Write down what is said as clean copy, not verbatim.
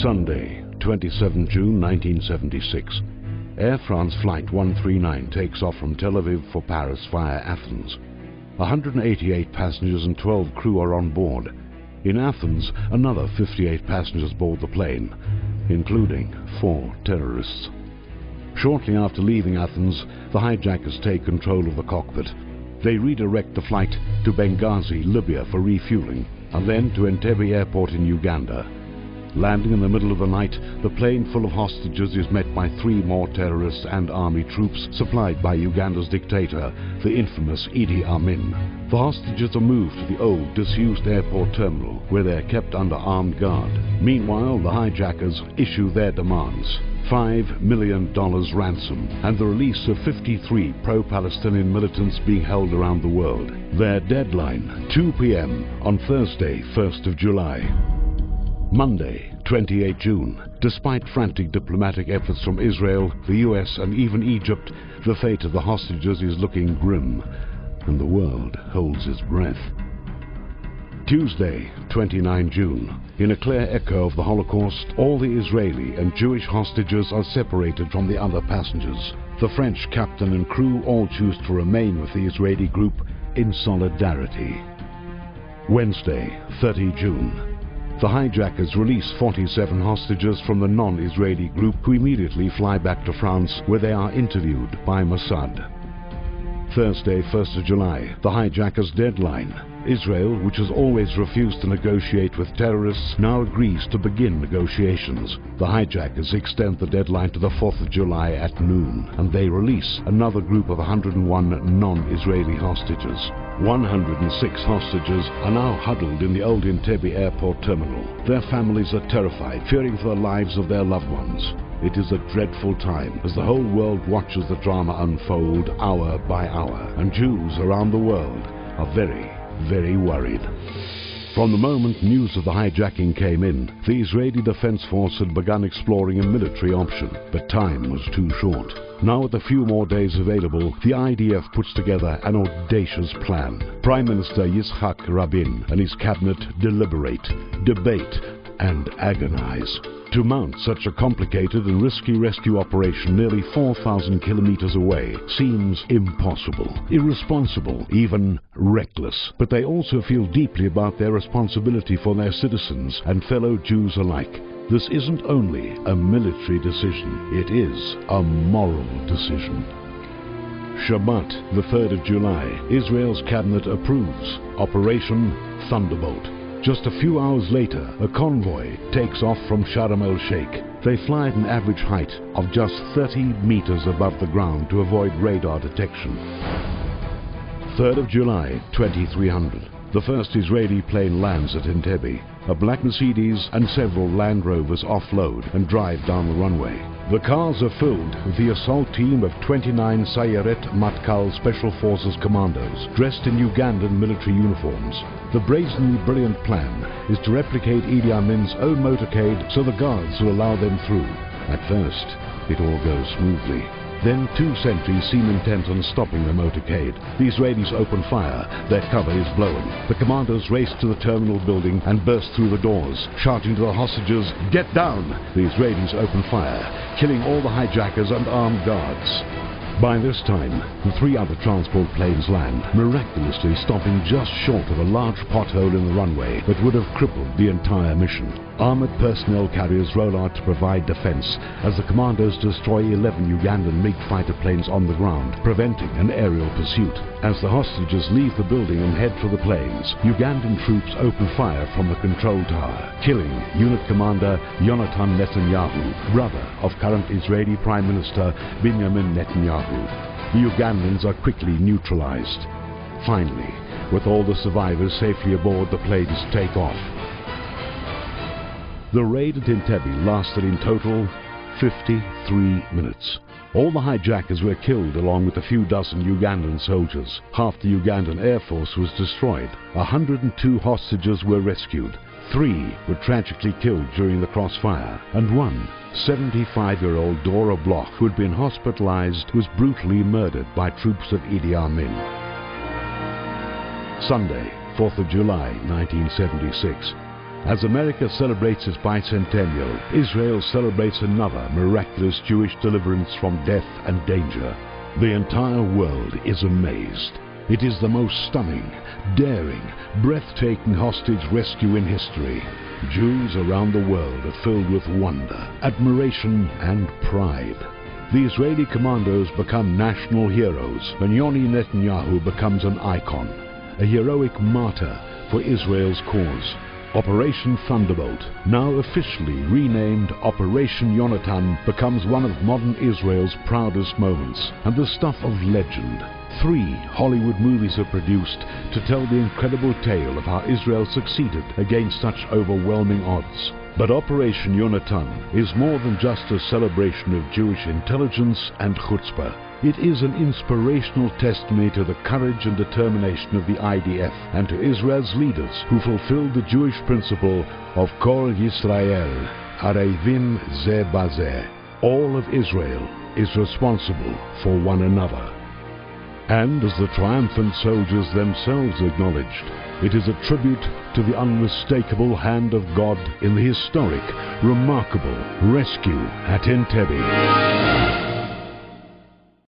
Sunday, 27 June 1976. Air France Flight 139 takes off from Tel Aviv for Paris via Athens. 188 passengers and 12 crew are on board. In Athens, another 58 passengers board the plane, including 4 terrorists. Shortly after leaving Athens, the hijackers take control of the cockpit. They redirect the flight to Benghazi, Libya for refueling, and then to Entebbe Airport in Uganda. Landing in the middle of the night, the plane full of hostages is met by 3 more terrorists and army troops supplied by Uganda's dictator, the infamous Idi Amin. The hostages are moved to the old, disused airport terminal, where they are kept under armed guard. Meanwhile, the hijackers issue their demands: $5 million ransom and the release of 53 pro-Palestinian militants being held around the world. Their deadline, 2 p.m. on Thursday, 1st of July. Monday, 28 June. Despite frantic diplomatic efforts from Israel, the US and even Egypt, the fate of the hostages is looking grim, and the world holds its breath. Tuesday, 29 June. In a clear echo of the Holocaust, all the Israeli and Jewish hostages are separated from the other passengers. The French captain and crew all choose to remain with the Israeli group in solidarity. Wednesday, 30 June. The hijackers release 47 hostages from the non-Israeli group, who immediately fly back to France, where they are interviewed by Mossad. Thursday, 1st of July, the hijackers' deadline. Israel, which has always refused to negotiate with terrorists, now agrees to begin negotiations. The hijackers extend the deadline to the 4th of July at noon, and they release another group of 101 non-Israeli hostages. 106 hostages are now huddled in the old Entebbe airport terminal. Their families are terrified, fearing for the lives of their loved ones. It is a dreadful time as the whole world watches the drama unfold hour by hour, and Jews around the world are very worried. From the moment news of the hijacking came in, the Israeli Defense Force had begun exploring a military option, but time was too short. Now, with a few more days available, the IDF puts together an audacious plan. Prime Minister Yitzhak Rabin and his cabinet deliberate, debate, and agonize. To mount such a complicated and risky rescue operation nearly 4,000 kilometers away seems impossible, irresponsible, even reckless. But they also feel deeply about their responsibility for their citizens and fellow Jews alike. This isn't only a military decision, it is a moral decision. Shabbat, the 3rd of July, Israel's cabinet approves Operation Thunderbolt. Just a few hours later, a convoy takes off from Sharm el-Sheikh. They fly at an average height of just 30 meters above the ground to avoid radar detection. 3rd of July, 2300. The first Israeli plane lands at Entebbe. A black Mercedes and several Land Rovers offload and drive down the runway. The cars are filled with the assault team of 29 Sayeret Matkal Special Forces commandos, dressed in Ugandan military uniforms. The brazenly brilliant plan is to replicate Idi Amin's own motorcade so the guards will allow them through. At first, it all goes smoothly. Then 2 sentries seem intent on stopping the motorcade. The Israelis open fire. Their cover is blown. The commandos race to the terminal building and burst through the doors, shouting to the hostages, "Get down!" The Israelis open fire, killing all the hijackers and armed guards. By this time, the 3 other transport planes land, miraculously stopping just short of a large pothole in the runway that would have crippled the entire mission. Armored personnel carriers roll out to provide defense as the commandos destroy 11 Ugandan MiG fighter planes on the ground, preventing an aerial pursuit. As the hostages leave the building and head for the planes, Ugandan troops open fire from the control tower, killing unit commander Yonatan Netanyahu, brother of current Israeli Prime Minister Benjamin Netanyahu. The Ugandans are quickly neutralized. Finally, with all the survivors safely aboard, the planes take off. The raid at Entebbe lasted in total 53 minutes. All the hijackers were killed along with a few dozen Ugandan soldiers. Half the Ugandan Air Force was destroyed. 102 hostages were rescued. 3 were tragically killed during the crossfire, and one 75-year-old Dora Bloch, who had been hospitalized, was brutally murdered by troops of Idi Amin. Sunday, 4th of July, 1976. As America celebrates its bicentennial, Israel celebrates another miraculous Jewish deliverance from death and danger. The entire world is amazed. It is the most stunning, daring, breathtaking hostage rescue in history. Jews around the world are filled with wonder, admiration, and pride. The Israeli commandos become national heroes when Yoni Netanyahu becomes an icon, a heroic martyr for Israel's cause. Operation Thunderbolt, now officially renamed Operation Yonatan, becomes one of modern Israel's proudest moments and the stuff of legend. 3 Hollywood movies are produced to tell the incredible tale of how Israel succeeded against such overwhelming odds. But Operation Yonatan is more than just a celebration of Jewish intelligence and chutzpah. It is an inspirational testimony to the courage and determination of the IDF and to Israel's leaders who fulfilled the Jewish principle of Kol Yisrael, Arevim Ze Bazeh. All of Israel is responsible for one another. And as the triumphant soldiers themselves acknowledged, it is a tribute to the unmistakable hand of God in the historic, remarkable rescue at Entebbe.